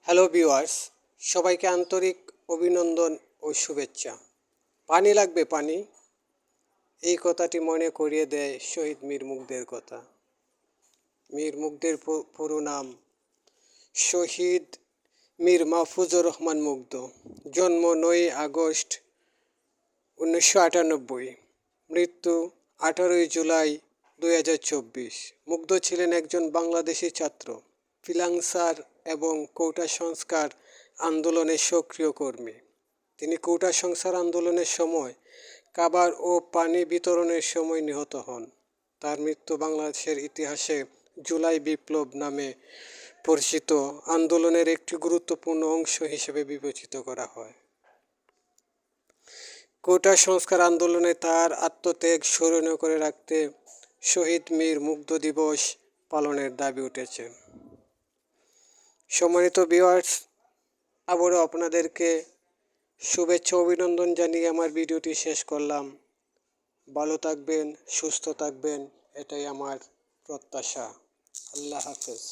Hello viewers, সবাইকে আন্তরিক অভিনন্দন ও শুভেচ্ছা। পানি লাগবে পানি, এই কথাটি মনে করিয়ে দেয় শহীদ মীর মুগ্ধের কথা। মীর মুগ্ধের পুরো নাম শহীদ মীর মাহফুজুর রহমান মুগ্ধ। জন্ম 9 আগস্ট 1998, মৃত্যু 18 জুলাই 2024। মুগ্ধ ছিলেন একজন বাংলাদেশি ছাত্র, ফ্রিল্যান্সার এবং কোটা সংস্কার আন্দোলনের সক্রিয় কর্মী। তিনি কোটা সংস্কার আন্দোলনের সময় খাবার ও পানি বিতরণের সময় নিহত হন। তার মৃত্যু বাংলাদেশের ইতিহাসে জুলাই বিপ্লব নামে পরিচিত আন্দোলনের একটি গুরুত্বপূর্ণ অংশ হিসেবে বিবেচিত করা হয়। কোটা সংস্কার আন্দোলনে তার আত্মত্যাগ স্মরণীয় করে রাখতে শহীদ মীর মুগ্ধ দিবস পালনের দাবি উঠেছে। সম্মানিত ভিউয়ার্স, আবারও আপনাদেরকে শুভেচ্ছা অভিনন্দন জানিয়ে আমার ভিডিওটি শেষ করলাম। ভালো থাকবেন, সুস্থ থাকবেন, এটাই আমার প্রত্যাশা। আল্লাহ হাফেজ।